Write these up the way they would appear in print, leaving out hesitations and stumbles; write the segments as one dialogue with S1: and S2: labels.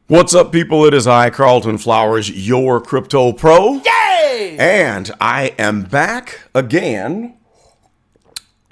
S1: What's up, people? It is I, Carlton Flowers, your crypto pro.
S2: Yay!
S1: And I am back again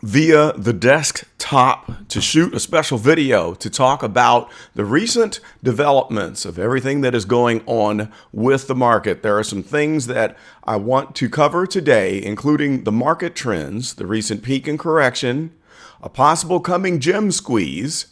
S1: via the desktop to shoot a special video to talk about the recent developments of everything that is going on with the market. There are some things that I want to cover today, including the market trends, the recent peak and correction, a possible coming gem squeeze,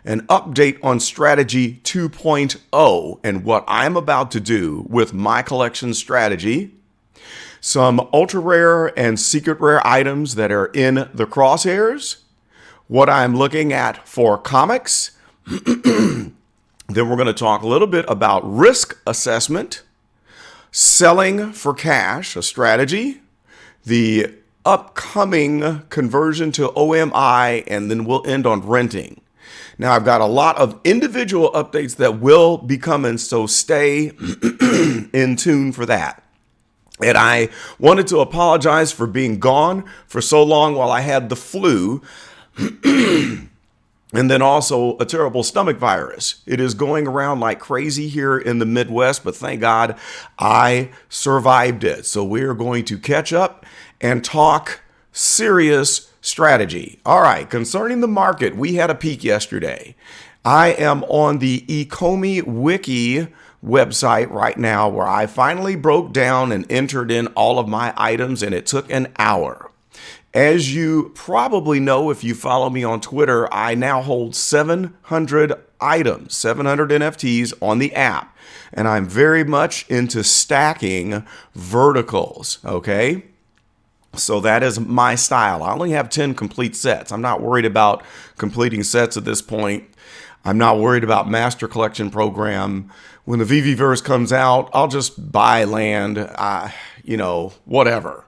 S1: an update on strategy 2.0 and what I'm about to do with my collection strategy, some ultra rare and secret rare items that are in the crosshairs, what I'm looking at for comics. Then we're going to talk a little bit about risk assessment, selling for cash, a strategy, the upcoming conversion to OMI, and then we'll end on renting. Now, I've got a lot of individual updates that will be coming, so stay in tune for that. And I wanted to apologize for being gone for so long while I had the flu and then also a terrible stomach virus. It is going around like crazy here in the Midwest, but thank God I survived it. So we're going to catch up and talk serious strategy. All right, concerning the market, we had a peak yesterday. I am on the Ecomi Wiki website right now where I finally broke down and entered in all of my items, and it took an hour. As you probably know, if you follow me on Twitter, I now hold 700 items, 700 NFTs on the app, and I'm very much into stacking verticals, okay? So that is my style. I only have 10 complete sets. I'm not worried about completing sets at this point. I'm not worried about master collection program. When the VeVe verse comes out, I'll just buy land, whatever.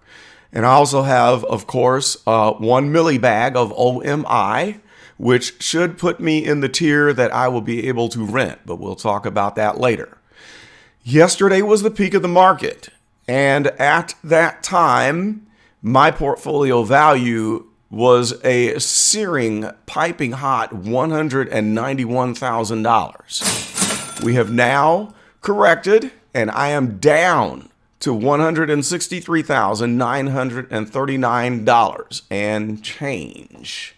S1: And I also have, of course, 1 milli bag of OMI, which should put me in the tier that I will be able to rent, but we'll talk about that later. Yesterday was the peak of the market, and at that time, my portfolio value was a searing, piping hot $191,000. We have now corrected, and I am down to $163,939 and change.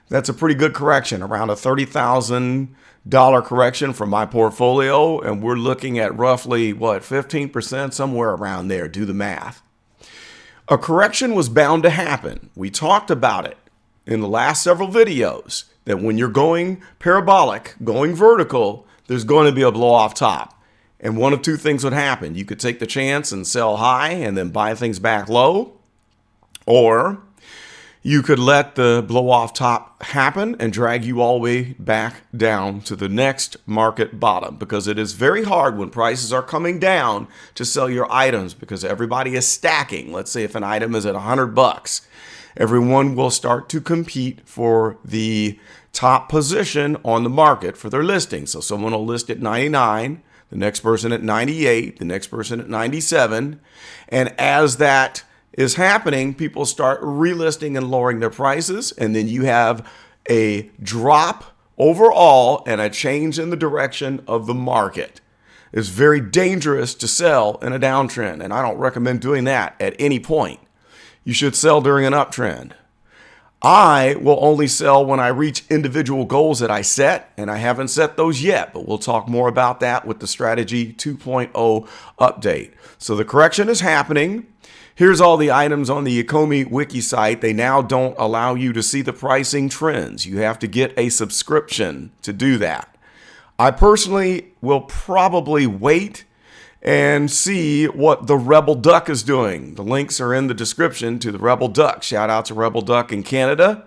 S1: That's a pretty good correction, around a $30,000 correction from my portfolio, and we're looking at roughly, 15%, somewhere around there. Do the math. A correction was bound to happen. We talked about it in the last several videos that when you're going parabolic, going vertical, there's going to be a blow off top. And one of two things would happen. You could take the chance and sell high and then buy things back low, or you could let the blow off top happen and drag you all the way back down to the next market bottom, because it is very hard when prices are coming down to sell your items because everybody is stacking. Let's say if an item is at $100, everyone will start to compete for the top position on the market for their listing. So someone will list at 99, the next person at 98, the next person at 97. And as that is happening, people start relisting and lowering their prices, and then you have a drop overall and a change in the direction of the market. It's very dangerous to sell in a downtrend, and I don't recommend doing that at any point. You should sell during an uptrend. I will only sell when I reach individual goals that I set, and I haven't set those yet, but we'll talk more about that with the strategy 2.0 update. So the correction is happening. Here's all the items on the Ecomi Wiki site. They now don't allow you to see the pricing trends. You have to get a subscription to do that. I personally will probably wait and see what the Rebel Duck is doing. The links are in the description to the Rebel Duck. Shout out to Rebel Duck in Canada.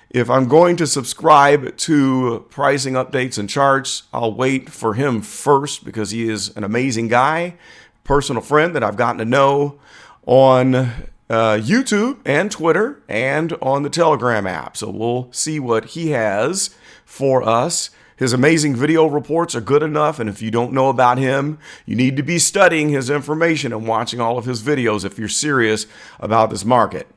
S1: If I'm going to subscribe to pricing updates and charts, I'll wait for him first because he is an amazing guy, personal friend that I've gotten to know on YouTube and Twitter and on the Telegram app. So we'll see what he has for us. His amazing video reports are good enough, and if you don't know about him, you need to be studying his information and watching all of his videos if you're serious about this market.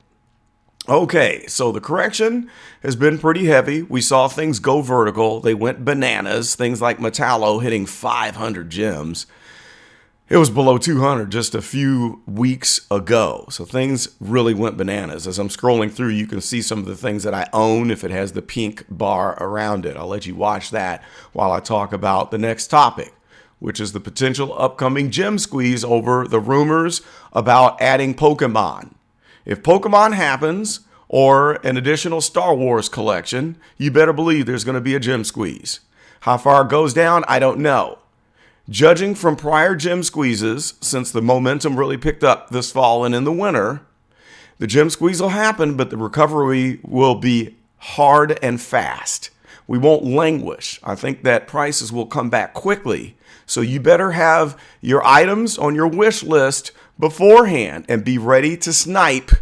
S1: Okay, so the correction has been pretty heavy. We saw things go vertical. They went bananas. Things like Metallo hitting 500 gems. It was below 200 just a few weeks ago. So things really went bananas. As I'm scrolling through, you can see some of the things that I own if it has the pink bar around it. I'll let you watch that while I talk about the next topic, which is the potential upcoming gem squeeze over the rumors about adding Pokemon. If Pokemon happens, or an additional Star Wars collection, you better believe there's going to be a gem squeeze. How far it goes down, I don't know. Judging from prior gem squeezes, since the momentum really picked up this fall and in the winter, the gem squeeze will happen, but the recovery will be hard and fast. We won't languish. I think that prices will come back quickly. So you better have your items on your wish list beforehand and be ready to snipe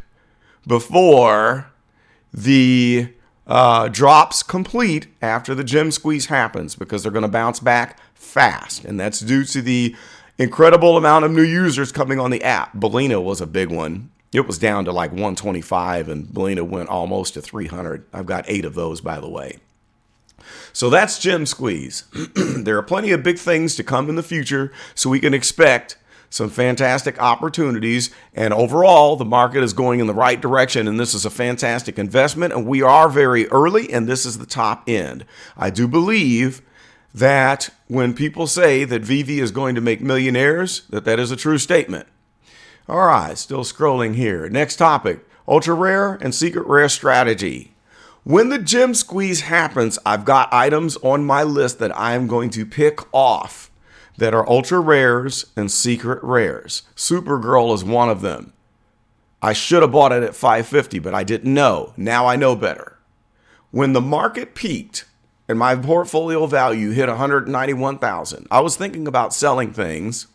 S1: before the drops complete after the gem squeeze happens, because they're going to bounce back fast. And that's due to the incredible amount of new users coming on the app. Belina was a big one. It was down to like 125 and Belina went almost to 300. I've got 8 of those, by the way. So that's gem squeeze. There are plenty of big things to come in the future, so we can expect some fantastic opportunities. And overall, the market is going in the right direction, and this is a fantastic investment. And we are very early, and this is the top end. I do believe that when people say that VeVe is going to make millionaires, that is a true statement. All right, still scrolling here. Next topic, ultra rare and secret rare strategy. When the gem squeeze happens, I've got items on my list that I'm going to pick off that are ultra rares and secret rares. Supergirl is one of them. I should have bought it at $550, but I didn't know. Now I know better. When the market peaked and my portfolio value hit $191,000, I was thinking about selling things.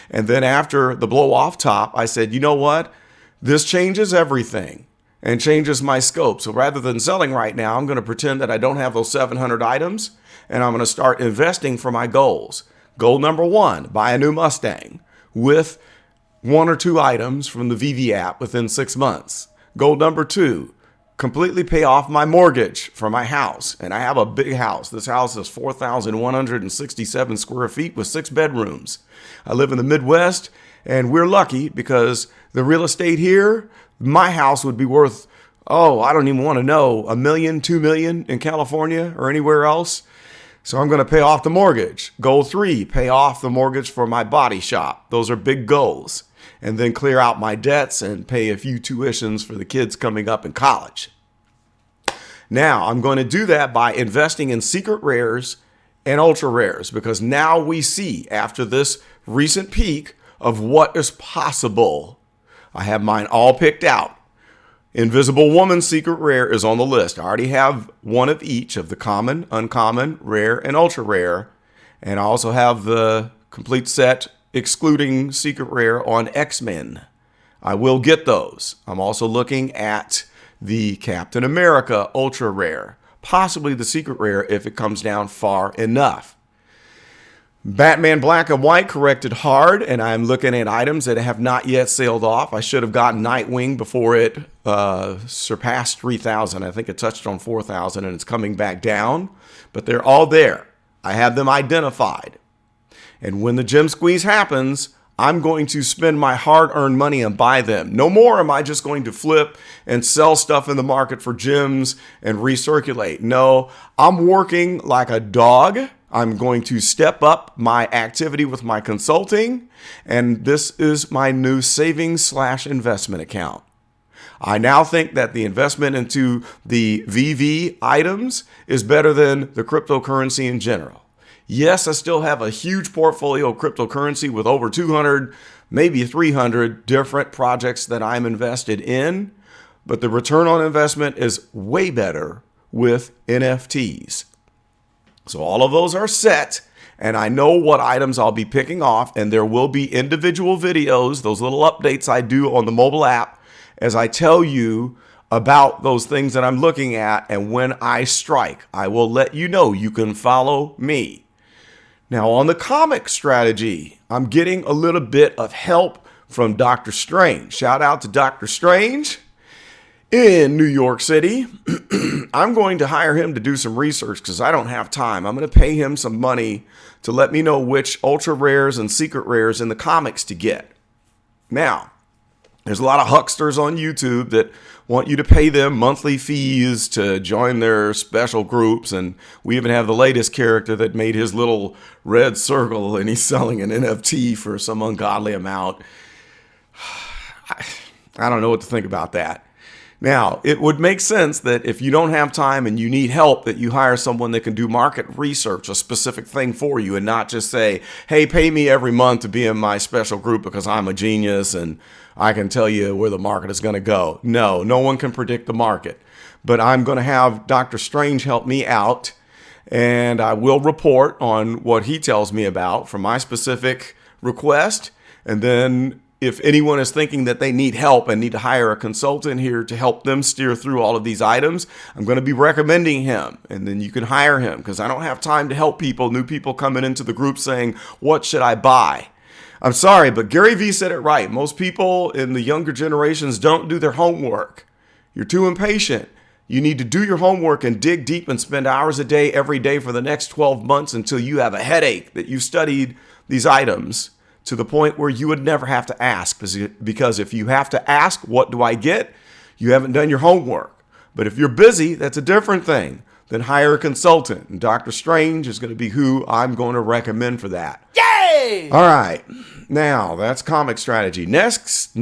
S1: And then after the blow off top, I said, you know what? This changes everything and changes my scope. So rather than selling right now, I'm going to pretend that I don't have those 700 items, and I'm going to start investing for my goals. Goal number 1, buy a new Mustang with 1 or 2 items from the VeVe app within 6 months. Goal number 2, completely pay off my mortgage for my house. And I have a big house. This house is 4,167 square feet with 6 bedrooms. I live in the Midwest, and we're lucky because the real estate here, my house would be worth, I don't even want to know, $1 million, $2 million in California or anywhere else. So I'm going to pay off the mortgage. Goal 3, pay off the mortgage for my body shop. Those are big goals. And then clear out my debts and pay a few tuitions for the kids coming up in college. Now, I'm going to do that by investing in secret rares and ultra rares, because now we see, after this recent peak, of what is possible. I have mine all picked out. Invisible Woman Secret Rare is on the list. I already have one of each of the common, uncommon, rare, and ultra rare. And I also have the complete set excluding Secret Rare on X-Men. I will get those. I'm also looking at the Captain America Ultra Rare, possibly the Secret Rare if it comes down far enough. Batman Black and White corrected hard, and I'm looking at items that have not yet sailed off. I should have gotten Nightwing before it surpassed 3,000. I think it touched on 4,000, and it's coming back down, but they're all there. I have them identified. And when the gem squeeze happens, I'm going to spend my hard-earned money and buy them. No more am I just going to flip and sell stuff in the market for gems and recirculate. No, I'm working like a dog. I'm going to step up my activity with my consulting, and this is my new savings/investment account. I now think that the investment into the VeVe items is better than the cryptocurrency in general. Yes, I still have a huge portfolio of cryptocurrency with over 200, maybe 300 different projects that I'm invested in, but the return on investment is way better with NFTs. So all of those are set, and I know what items I'll be picking off, and there will be individual videos, those little updates I do on the mobile app, as I tell you about those things that I'm looking at, and when I strike, I will let you know. You can follow me. Now, on the comic strategy, I'm getting a little bit of help from Dr. Strange. Shout out to Dr. Strange. in New York City. I'm going to hire him to do some research because I don't have time. I'm going to pay him some money to let me know which ultra rares and secret rares in the comics to get. Now, there's a lot of hucksters on YouTube that want you to pay them monthly fees to join their special groups. And we even have the latest character that made his little red circle and he's selling an NFT for some ungodly amount. I don't know what to think about that. Now, it would make sense that if you don't have time and you need help, that you hire someone that can do market research, a specific thing for you, and not just say, hey, pay me every month to be in my special group because I'm a genius and I can tell you where the market is going to go. No one can predict the market. But I'm going to have Dr. Strange help me out, and I will report on what he tells me about for my specific request. And then if anyone is thinking that they need help and need to hire a consultant here to help them steer through all of these items, I'm going to be recommending him. And then you can hire him because I don't have time to help new people coming into the group saying, what should I buy? I'm sorry, but Gary Vee said it right. Most people in the younger generations don't do their homework. You're too impatient. You need to do your homework and dig deep and spend hours a day every day for the next 12 months until you have a headache that you studied these items to the point where you would never have to ask. Because if you have to ask, what do I get? You haven't done your homework. But if you're busy, that's a different thing. Then hire a consultant. And Dr. Strange is going to be who I'm going to recommend for that. Yay! All right. Now, that's comic strategy. Next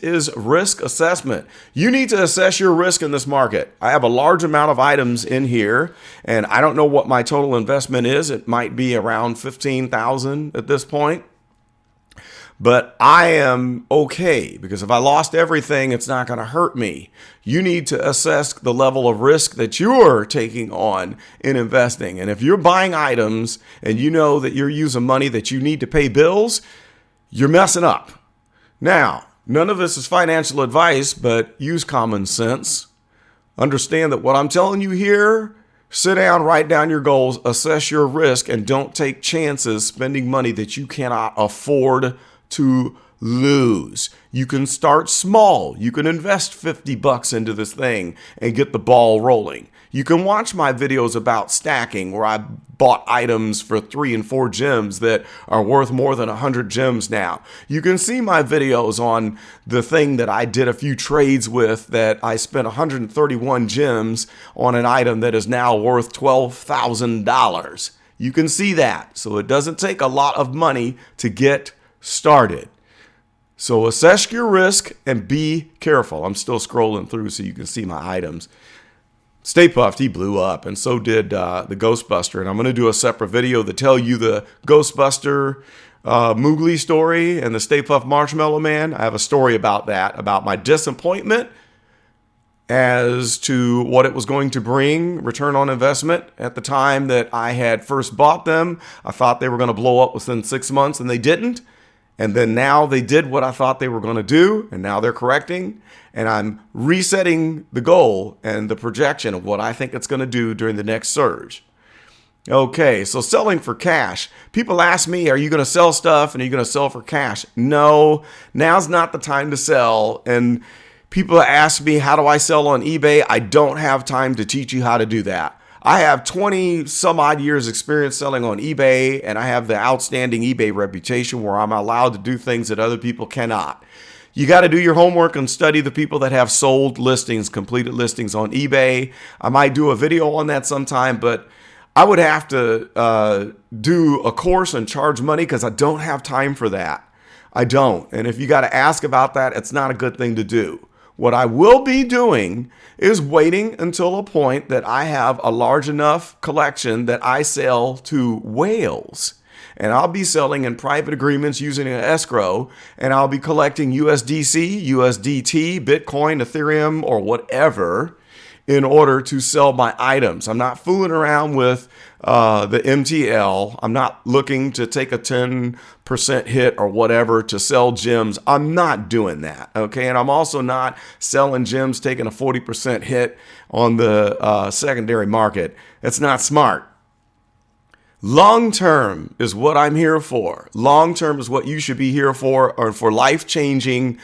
S1: is risk assessment. You need to assess your risk in this market. I have a large amount of items in here, and I don't know what my total investment is. It might be around $15,000 at this point. But I am okay because if I lost everything, it's not going to hurt me. You need to assess the level of risk that you're taking on in investing. And if you're buying items and you know that you're using money that you need to pay bills, you're messing up. Now, none of this is financial advice, but use common sense. Understand that what I'm telling you here, sit down, write down your goals, assess your risk, and don't take chances spending money that you cannot afford to lose. You can start small. You can invest $50 into this thing and get the ball rolling. You can watch my videos about stacking where I bought items for 3 and 4 gems that are worth more than 100 gems now. You can see my videos on the thing that I did a few trades with that I spent 131 gems on an item that is now worth $12,000. You can see that. So it doesn't take a lot of money to get started. So assess your risk and be careful. I'm still scrolling through so you can see my items. Stay Puffed, he blew up, and so did the Ghostbuster. And I'm going to do a separate video to tell you the Ghostbuster Moogly story and the Stay Puft Marshmallow Man. I have a story about that, about my disappointment as to what it was going to bring, return on investment. At the time that I had first bought them, I thought they were going to blow up within 6 months, and they didn't. And then now they did what I thought they were going to do, and now they're correcting. And I'm resetting the goal and the projection of what I think it's going to do during the next surge. Okay, so selling for cash. People ask me, are you going to sell stuff and are you going to sell for cash? No, now's not the time to sell. And people ask me, how do I sell on eBay? I don't have time to teach you how to do that. I have 20 some odd years experience selling on eBay, and I have the outstanding eBay reputation where I'm allowed to do things that other people cannot. You got to do your homework and study the people that have sold listings, completed listings on eBay. I might do a video on that sometime, but I would have to do a course and charge money because I don't have time for that. I don't. And if you got to ask about that, it's not a good thing to do. What I will be doing is waiting until a point that I have a large enough collection that I sell to whales. And I'll be selling in private agreements using an escrow, and I'll be collecting USDC, USDT, Bitcoin, Ethereum, or whatever in order to sell my items. I'm not fooling around with the MTL. I'm not looking to take a 10% hit or whatever to sell gems. I'm not doing that, okay? And I'm also not selling gems, taking a 40% hit on the secondary market. It's not smart. Long term is what I'm here for. Long term is what you should be here for, or for life-changing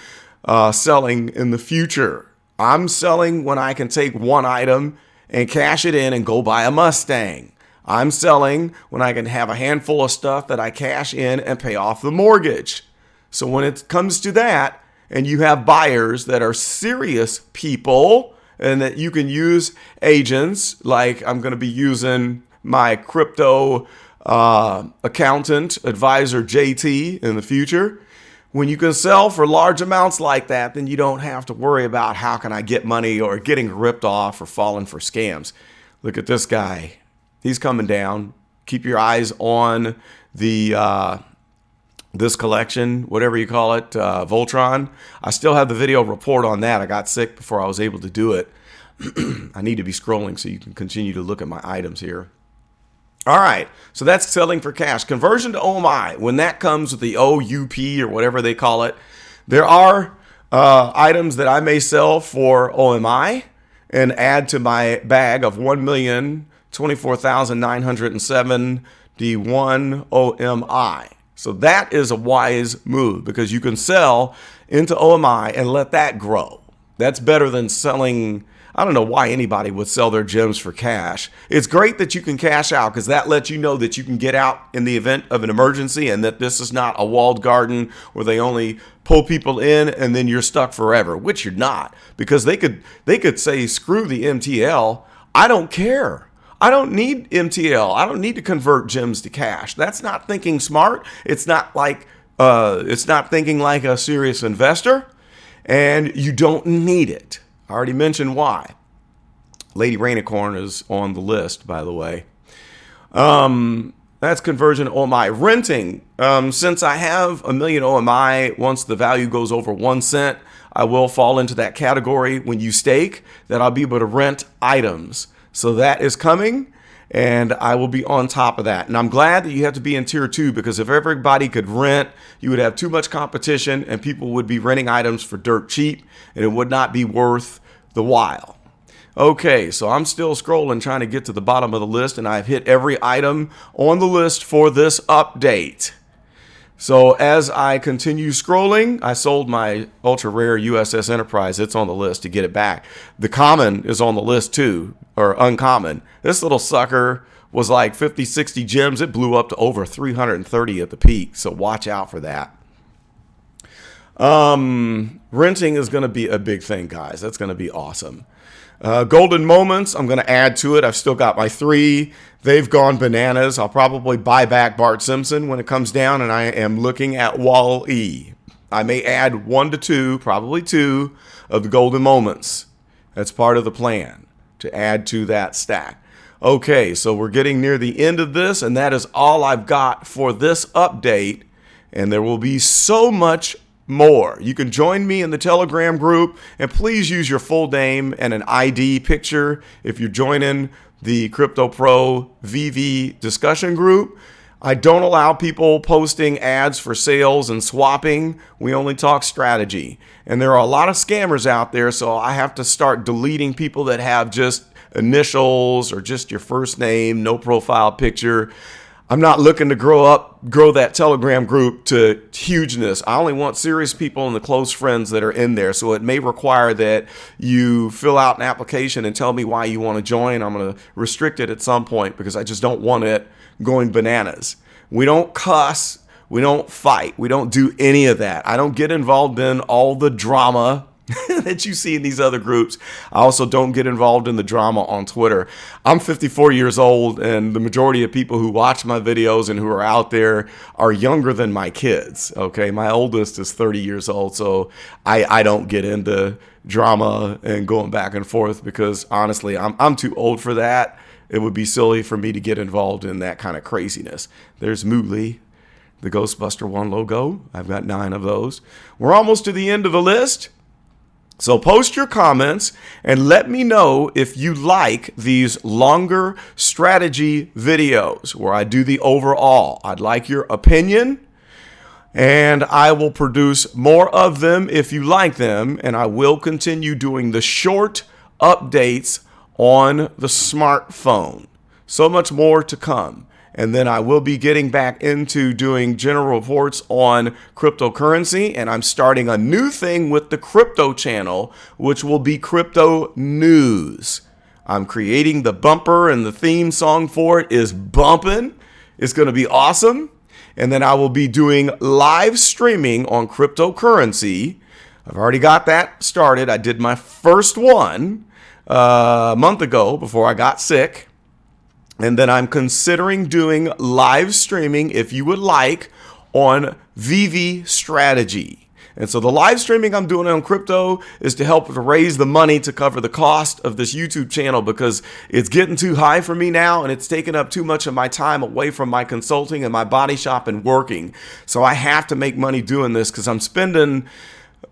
S1: selling in the future. I'm selling when I can take one item and cash it in and go buy a Mustang. I'm selling when I can have a handful of stuff that I cash in and pay off the mortgage. So when it comes to that, and you have buyers that are serious people and that you can use agents, like I'm going to be using my crypto accountant advisor JT in the future. When you can sell for large amounts like that, then you don't have to worry about how can I get money or getting ripped off or falling for scams. Look at this guy. He's coming down. Keep your eyes on the this collection, whatever you call it, Voltron. I still have the video report on that. I got sick before I was able to do it. I need to be scrolling so you can continue to look at my items here. All right, so that's selling for cash. Conversion to OMI, when that comes with the OUP or whatever they call it, there are items that I may sell for OMI and add to my bag of 1,024,971 OMI. So that is a wise move because you can sell into OMI and let that grow. That's better than selling. I don't know why anybody would sell their gems for cash. It's great that you can cash out because that lets you know that you can get out in the event of an emergency and that this is not a walled garden where they only pull people in and then you're stuck forever, which you're not, because they could say, screw the MTL. I don't care. I don't need MTL. I don't need to convert gems to cash. That's not thinking smart. It's not thinking like a serious investor, and you don't need it. I already mentioned why. Lady Rainicorn is on the list, by the way. That's conversion OMI. Renting. Since I have 1 million OMI, once the value goes over 1 cent, I will fall into that category when you stake, that I'll be able to rent items. So that is coming, and I will be on top of that. And I'm glad that you have to be in tier 2, because if everybody could rent, you would have too much competition and people would be renting items for dirt cheap, and it would not be worth the while. Okay, so I'm still scrolling trying to get to the bottom of the list, and I've hit every item on the list for this update. So as I continue scrolling, I sold my ultra rare USS Enterprise. It's on the list to get it back. The common is on the list too, or uncommon. This little sucker was like 50, 60 gems. It blew up to over 330 at the peak. So watch out for that. Renting is going to be a big thing, guys. That's going to be awesome. Golden moments, I'm going to add to it. I've still got my 3. They've gone bananas. I'll probably buy back Bart Simpson when it comes down, and I am looking at Wall-E. I may add 1 to 2, probably 2, of the golden moments. That's part of the plan, to add to that stack. Okay, so we're getting near the end of this, and that is all I've got for this update, and there will be so much more. You can join me in the Telegram group, and please use your full name and an ID picture if you're joining the Crypto Pro VeVe discussion group. I don't allow people posting ads for sales and swapping. We only talk strategy. And there are a lot of scammers out there, so I have to start deleting people that have just initials or just your first name, no profile picture. I'm not looking to grow that Telegram group to hugeness. I only want serious people and the close friends that are in there. So it may require that you fill out an application and tell me why you want to join. I'm going to restrict it at some point because I just don't want it going bananas. We don't cuss. We don't fight. We don't do any of that. I don't get involved in all the drama that you see in these other groups. I also don't get involved in the drama on Twitter. I'm 54 years old, and the majority of people who watch my videos and who are out there are younger than my kids. Okay, my oldest is 30 years old, so I don't get into drama and going back and forth because honestly, I'm too old for that. It would be silly for me to get involved in that kind of craziness. There's Mooley, the Ghostbuster 1 logo. I've got 9 of those. We're almost to the end of the list. So post your comments and let me know if you like these longer strategy videos where I do the overall. I'd like your opinion, and I will produce more of them if you like them, and I will continue doing the short updates on the smartphone. So much more to come. And then I will be getting back into doing general reports on cryptocurrency. And I'm starting a new thing with the crypto channel, which will be crypto news. I'm creating the bumper, and the theme song for it is bumping. It's going to be awesome. And then I will be doing live streaming on cryptocurrency. I've already got that started. I did my first one a month ago before I got sick. And then I'm considering doing live streaming, if you would like, on VeVe Strategy. And so the live streaming I'm doing on crypto is to help to raise the money to cover the cost of this YouTube channel, because it's getting too high for me now, and it's taking up too much of my time away from my consulting and my body shop and working. So I have to make money doing this, because I'm spending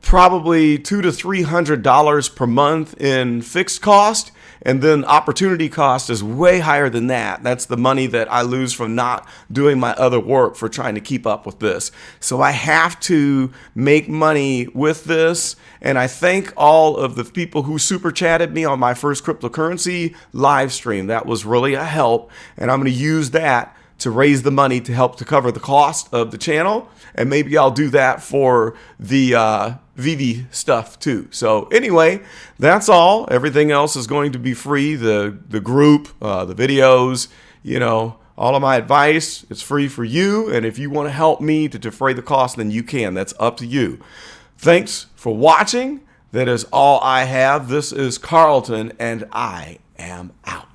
S1: probably $200 to $300 per month in fixed cost. And then opportunity cost is way higher than that. That's the money that I lose from not doing my other work for trying to keep up with this. So I have to make money with this. And I thank all of the people who super chatted me on my first cryptocurrency live stream. That was really a help. And I'm going to use that to raise the money to help to cover the cost of the channel. And maybe I'll do that for the VeVe stuff too. So anyway, that's all. Everything else is going to be free. The group, the videos, all of my advice, it's free for you. And if you want to help me to defray the cost, then you can. That's up to you. Thanks for watching. That is all I have. This is Carlton, and I am out.